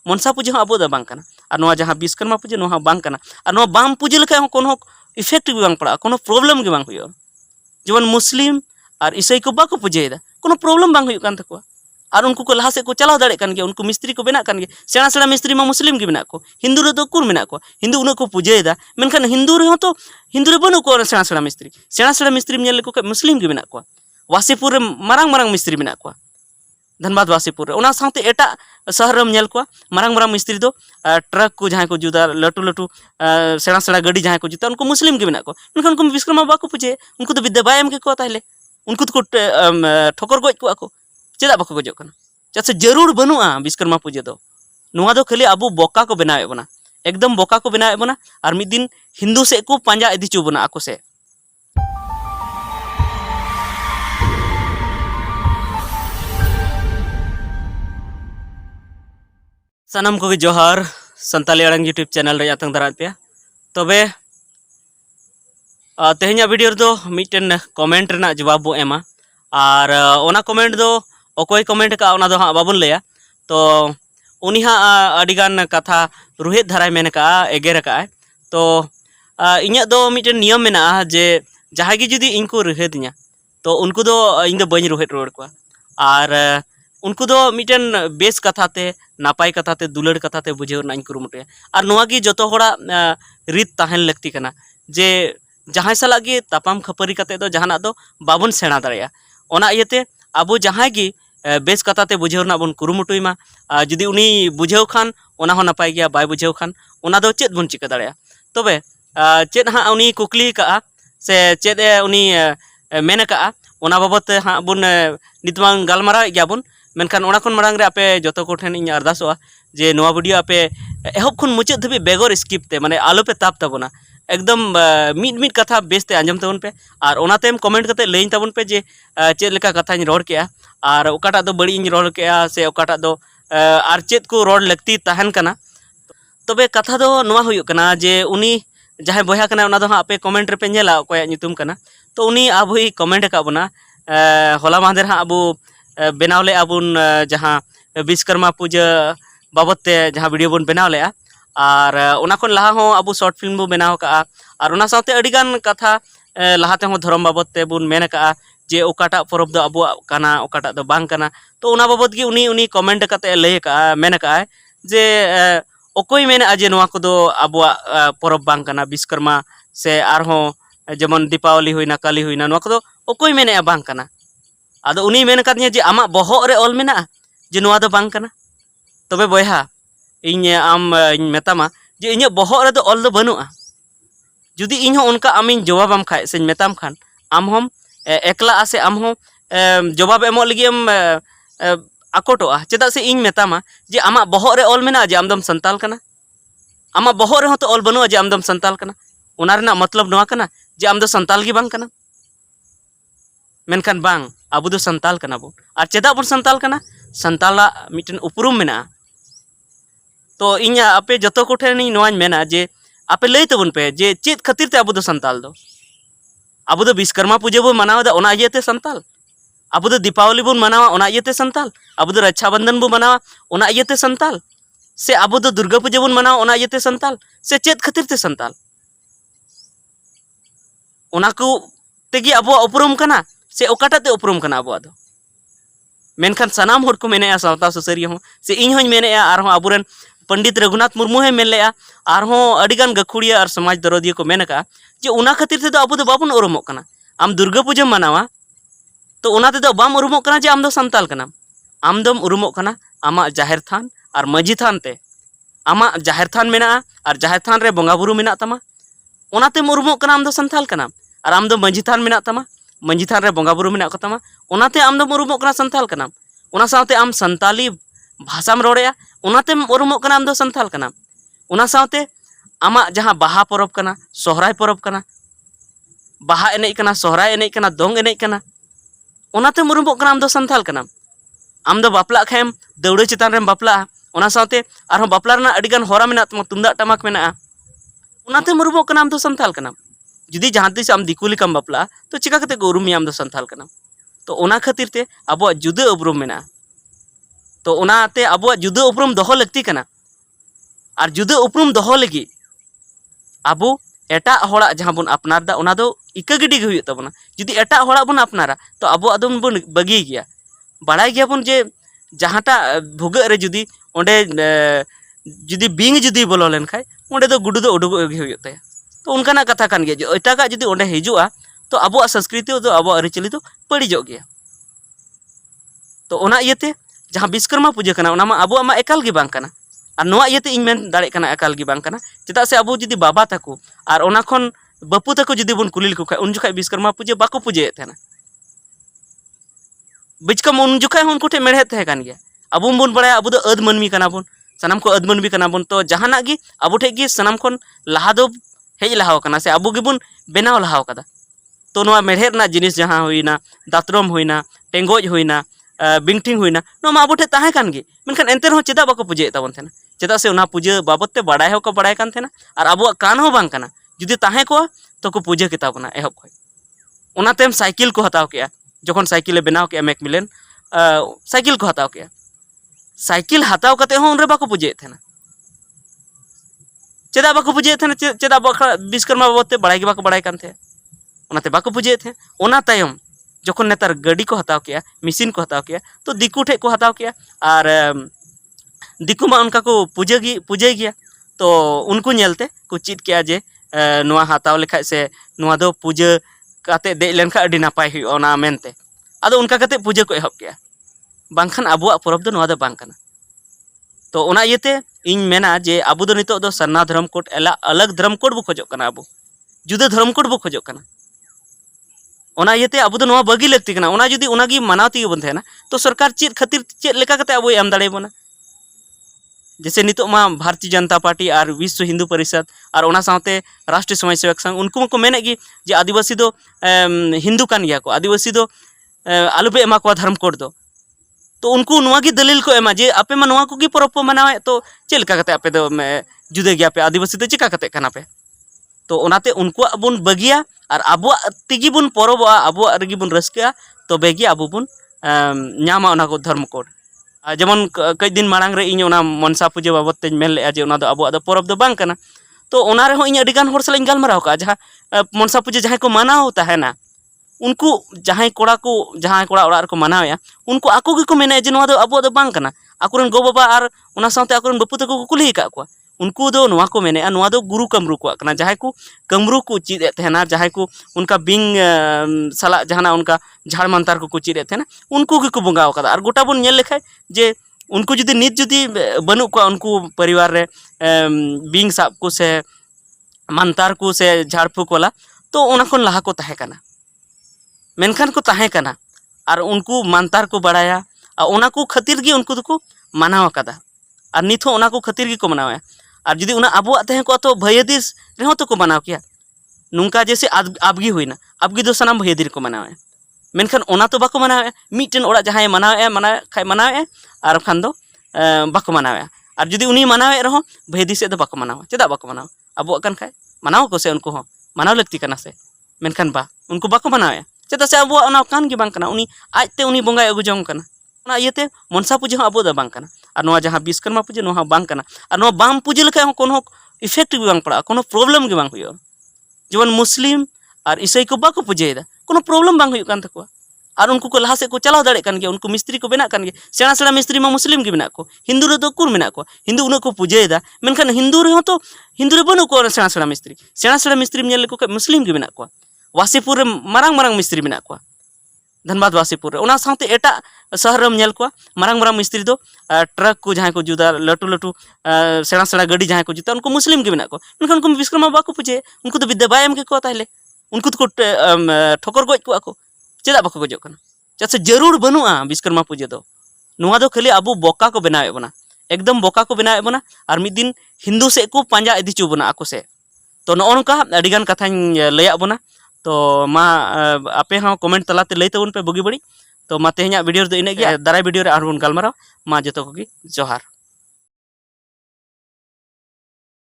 मनसा पूजा अब बांग कना और नोआ जहां विश्वकर्मा पूजा नोआ बांग कना और नोआ बाम पूजा लेखा कोनो इफेक्ट भी बांग पड़ा कोनो प्रॉब्लम के बांग हुयो जेमन मुस्लिम और ईसाई को बाको पूजाएदा कोनो प्रॉब्लम बांग हुयो कान तकवा और उनको को लहा से को चलाव दाड़े कान गया उनको मिस्त्री को बेना कान गया सेना सेना मिस्त्री मा मुस्लिम के बेना को हिंदू रे तो कुर मेना को हिंदू उन को पूजाएदा मेनखान हिंदू रे तो हिंदू रे बनु को सेना सेना मिस्त्री नेल को मुस्लिम के बेना को वासीपुर मारंग मारंग मिस्त्री मेना को धनबाद वासीपुर ओना साथे एटा शहर रम नेल को मारंग मारंग मिस्त्री दो ट्रक को जहां को जुदा लटू लटू सेना सेना गाड़ी जहां को जुता उनको मुस्लिम के बेना को मेनखान उनको विश्वकर्मा बाको पूजे उनको तो विद्या बायम के को ताहले उनको तो ठोकर गोज को चेदा बाको गजो कना जैसे जरूर बनुआ विश्वकर्मा पूजा दो नुआ दो खाली अबो बोका को बनावे बना एकदम बोका को बनावे बना और मिद दिन हिंदू से को पांजा इदी चो बना आको से सनम को जोहार संताली अड़ंग यूट्यूब चैनल रे आतंग दारा पे तबे तेहኛ वीडियो दो मिटन कमेंट रेना जवाब बो एमा और ओना कमेंट दो अकोय कमेंट का ओना दो हाँ बाबुन लया तो उनी हाँ अडिगान कथा रुहित धराय मेन का एगेर का तो इᱧᱟᱜ दो मिटन नियम मेना जे जहां गी जुदी इनको रुहितኛ तो उनको दो इन दो बኝ रुहित रोड को और उनको दो मिटन बेस कथा ते नापाय कथा ते दुलड़ कथा ते बुझेव ना कुरुमुटे और नोआ गी जतो होड़ा रीत ताहन लगती कना जे जहां सला गे तापाम खपरी कते दो जहाना दो बाबुन सेना दाड़या ओना इयते अब जहां गी बेस कथा ते बुझेव ना बन कुरुमुटुइमा जुदी उनी बुझेव खान ओना हो नपाय गया बाय बुझेव खान ओना दो चेत बन चिका दाड़या तबे चेत हाँ उनी कुकली का से चेत उनी मेन का ओना बाबत हाँ बुन नितमा गालमारा गया बुन मेनखान ओना खन मारांग रे आपे जतो को ठेन इन अरदासोआ जे नोआ वीडियो आपे एहब खन मुचाद धबी बेगर स्किप ते माने आलो पे ताप तबना एकदम मिड मिड कथा बेसते आंजम तबन पे और ओनातेम कमेंट कते लेइन तबन पे जे चेद लेका कथा इन रोड केया और ओकाटा दो बड़ी इन रोड केया से ओकाटा दो और चेद को रोड लगती तहन कना तबे कथा दो नोआ हुयो कना जे उनी जहां बया कना ओना दो हाँ आपे कमेंट रे पे नेला ओकया नितुम कना तो उनी आबुई कमेंट का बना होला माहदेर हाँ आबू बनाव ले अबुन जहाँ विश्वकर्मा पूजा बाबते जहाँ वीडियो बन बनाव ले और ओना खन लहा हो अबु शॉर्ट फिल्म बो बनाव का और ओना साथे अडिगान कथा लहाते हो धर्म बाबते बुन मेन का जे ओकाटा परब दो अबु काना ओकाटा दो बांग काना तो ओना बाबत गी उनी उनी कमेंट कते लय का मेन का जे ओकोई मेन अजे नोआ को दो अबु परब बांग काना विश्वकर्मा से आर हो जेमन दीपावली हुईना काली हुईना नोआ को दो ओकोई मेने बांग काना आदो उनी मेन कादिया जे आमा बहग रे ऑल मेना जे नोआ दो बांग काना तबे बयहा इन आम इन मेतामा जे इन बहग रे दो ऑल दो बनुआ जुदी इन हो उनका आमिन जवाब खाए से मेताम खान आम हम एकला से आम हो जवाब एमो लगी हम आकोटोआ चेदा से इन मेतामा जे आमा बहग रे ऑल मेना जे आमदम संताल कना आमा बहग रे हो तो ऑल बनुआ जे आमदम संताल कना ओना रेना मतलब नोआ कना जे आमदो संताल गी बांग कना मेनखान बांग अब दो संताल कना बो और चेदा बन संताल कना संताला मिटन उपरुम मेना तो इन आपे जतो को ठेन नोआñ मेना जे आपे लय तबन पे जे चेत खातिर ते अब दो संताल दो अब दो विश्वकर्मा पूजा बो मनाव दा ओना इयते संताल अब दो दीपावली बो मनावा ओना इयते संताल अब दो रक्षाबंधन बो मनावा ओना इयते संताल से अब दो दुर्गा पूजा बो मनावा ओना इयते संताल से चेत खातिर ते संताल ओना को तेगी अब उपरुम कना से ओकाटा ते उपरुम कना अब दो मेनखान सनाम हर को मेने सावता सुसरिया हो से इन होñ मेने आर हो अबुरन पंडित रघुनाथ मुर्मू है मेन लेया आर हो अडिगान गखुड़िया और समाज दरदिया को मेन का जे उना खातिर ते दो अब दो बाबुन उरुमोग कना आम दुर्गा पूजा मनावा तो उना ते दो बाम उरुमोग कना जे आम दो संताल कना आम दम उरुमोग कना आमा जाहिर थान और मजी थान ते आमा जाहिर थान मेना और जाहिर थान रे बंगा बुरु मेना तमा ओनाते उरुमोग कना आम दो संताल कना और आम दो मजी थान मेना तमा मंजी थान रे बंगा बुरु मेना कतमा ओनाते आम दम उरुमोग कना संताल कना ओना साथे आम संताली भाषाम रोड़ेया ओनाते उरुमोग कना आम दो संताल कना ओना साथे आमा जहां बाहा परब कना सोहराय परब कना बाहा एनेज कना सोहराय एनेज कना दोंग एनेज कना ओनाते उरुमोग कना आम दो संताल कना आम दो बापला खेम दौड़े चितान रेम बापला ओना साथे आरहों बापला रना अडिगान होरा मेना तमा तुमदा टमाक मेना ओनाते उरुमोग कना आम दो संताल कना जुदी जहां तीस आम दिकू लेकाम बापला तो चिका कते उरुमी आम दो संताल कना तो ओना खातिर ते अब जुदा उपरुम मेना तो ओनाते आबो जुदा उपरुम दोहो लगती कना और जुदा उपरुम दोहो लगी आबो एटा होड़ा जहाँ बन अपनार दा ओना दो इका गिडी गे हुई तबना जुदी एटा होड़ा बन अपनारा तो आबो अदम बन बगी गया बाड़ाय गया बन जे जहाँटा भुगा रे जुदी ओंडे जुदी बिंग जुदी बोलो लेन खाय ओंडे दो गुडू दो उडुगो गे हुई ताया तो उनकाना कथा कान गया जो एटागा जुदी ओंडे हिजुआ तो आबो संस्कृति दो आबो अरिचली दो पड़िजो गया तो ओना इयते जहाँ विश्वकर्मा पूजा कना ओना मा आबो मा एकाल गे बांग कना और नोआ इयते इन मेन दाड़े कना एकाल गे बांग कना चेदा से आबो जुदी बाबा ताको और ओना खन बापू ताको जुदी बन कुलिल को खाय उन जुखाय विश्वकर्मा पूजा बाको पूजे थेना बिचकम उन जुखाय उनको ठे मेढ़े तहे कान गया आबो बन बड़ाया आबो दो अद मनमी कना बन सनाम को अद मनमी कना बन तो जहाना गी आबो ठे गी सनाम खन लहा दो हेज लहाव कना से आबो गे बन बेनाव लहाव कदा तो नोआ मेढ़े रना जिनिस जहाँ हुईना दातरम हुईना टेंगोज हुईना बिंगटिंग हुईना नो मा आबो ठे ताहे कान गे मेनखान एंते रहो चेदा बाको पूजे ताबन थेना चेदा से ओना पूजा बाबत ते बाड़ाय हो को बाड़ाय कान थेना और आबो कान हो बांग कना जुदी ताहे को तो को पूजा के ताबना एहब खय ओना तेम साइकिल को हताव के जखन साइकिल बनाव के मैकमिलन साइकिल को हताव के साइकिल हताव कते हो उनरे बाको पूजे थेना चेदा बाको पूजे थेना चेदा विश्वकर्मा बाबत ते बाड़ाय गे बाको बाड़ाय कान थे ओनाते बाको पूजे थे ओना तायम जखन नेतार गाड़ी को हताव के मेसिन को हताव के तो दिकू ठे को हताव के और दिकू मा उनका को पूजे गया तो उनको नेलते को चिट के जे नोआ हताव लेखाय से नोआ दो पूजा काते दे लेनखा अडी नापाय हुई ओना मेनते आदो उनका काते पूजा को एहब के बांखान आबुआ परब दो नोआ दो बांग कना तो ओना इयते इन मेना जे आबु दो नितो दो सरना धर्म कोड एला अलग धर्म कोड बो खोजो कना आबु जुदा धर्म कोड बो खोजो कना ओना इयते आबु दो नोआ बगी लगती कना ओना जुदी ओनागी मानावती बन थे ना तो सरकार चेत खातिर चेत लेका कते आबु एम दाड़े बोना जैसे नितो मा भारतीय जनता पार्टी और विश्व हिंदू परिषद और ओना साथे राष्ट्रीय समाज सेवक संघ उनको को मेने गी जे आदिवासी दो हिंदू कान गया को आदिवासी दो आलुपे एमा को धर्म कोड दो तो उनको नोआ की दलील को एमा जे आपे मा नोआ को की परब को मनावे तो चेलका कते आपे दो जुदे गया पे आदिवासी दो चिका कते कना पे तो ओनाते उनको बुन बगिया और आबो तिगी बुन परबा आबो रगी बुन रस्का तो बेगी आबो बुन न्यामा ओना को धर्म कोड जेमन कई दिन मांग रे इन ओना मनसा पूजा बाबत ते मेन ले जे ओना दो आबो परब दो बांग कना तो ओना रे हो इन अडिगान होर सला गालमाराव का जहां मनसा पूजा जहां को मानाव ताहेना उनको जहां कोड़ा ओड़ा को मनावे उनको आको गे को मेने जे नोआ दो आबो दो बांग कना आकुरन गो बाबा और ओना साथे आकुरन बापू तको को कुली का को उनको दो नोआ को मेने नोआ दो गुरु कमरू को कना जहां को कमरू को चीज थेना जहां को उनका बिंग सला जहाना उनका झाड़ मंतार को चीज थेना उनको गे को बंगाव कदा और गोटा बन नेल लेखाय जे उनको जुदी नित जुदी बनु को उनको परिवार रे बिंग साब को से मंतार को से झाड़ फूक वाला तो ओना कोन लहा को ताहे कना मेनखान को ताहे कना और उनको मानतार को बढ़ाया और ओना को खातिर गी उनको तो को मानाव कदा और नित हो ओना को खातिर गी को मनावे और जुदी उना आबुआ तहे को तो भयदिस रेहो तो को मनाव किया नुंका जैसे आबगी हुईना आबगी दो सनाम भयदिर को मनावे मेनखान ओना तो बाको मनावे मिटन ओड़ा जहां मनावे और खान दो बाको मनावे और जुदी उनी मनावे रहो भयदिस से दो बाको मनावे चेदा बाको मनावे आबुआ कन खाय मनाव को से उनको हो मनाव लगती कना से मेनखान बा उनको बाको मनावे चेदा से आबुआ ओना कान गे बांग कना उनी आजते उनी बंगाय अगु जंग कना ओना इयते मनसा पूजा हो आबो द बांग कना और नोआ जहां विश्वकर्मा पूजा नोआ बांग कना और नोआ बांग पूजा लेखा हो कोनो इफेक्ट भी बांग पड़ा कोनो प्रॉब्लम गे बांग हुयो जेमन मुस्लिम और ईसाई को बाको पूजेदा कोनो प्रॉब्लम बांग हुयो कान तको और उनको को लहा से को चलाव दाड़े कान गे उनको मिस्त्री को बेना कान गे सेना सेना मिस्त्री मा मुस्लिम गे बेना को हिंदू रे तो कुर मेना को हिंदू उन को पूजेदा मेनखान हिंदू रे हो तो हिंदू रे बनु को सेना सेना मिस्त्री नेल को मुस्लिम गे बेना को वासीपुर रे मारंग मारंग मिस्त्री मेना को धनबाद वासीपुर रे ओना साथे एटा शहर में नेल को मारंग मारंग मिस्त्री दो ट्रक को जहां को जुदा लटू लटू सेना सेना गाड़ी जहां को जुता उनको मुस्लिम के मेना को मेनखान उनको विश्वकर्मा बाको पूजे उनको तो विद्या बायम के को ताहले उनको तो ठोकर गोज को चेदा बाको गोजो कना जैसे जरूर बनुआ विश्वकर्मा पूजा दो नोआ दो खाली आबो बोका को बनावे बना एकदम बोका को बनावे बना और मिद दिन हिंदू से को पांजा इदी चू बना आको से तो नो नोका अडिगान कथाñ लैया बना तो मा आपे हाँ कमेंट तलाते लई तबन पे बगी बड़ी तो मा तेहኛ वीडियो दो इने गे दाराय वीडियो रे आरबन गालमाराव मा जतो को जोहार।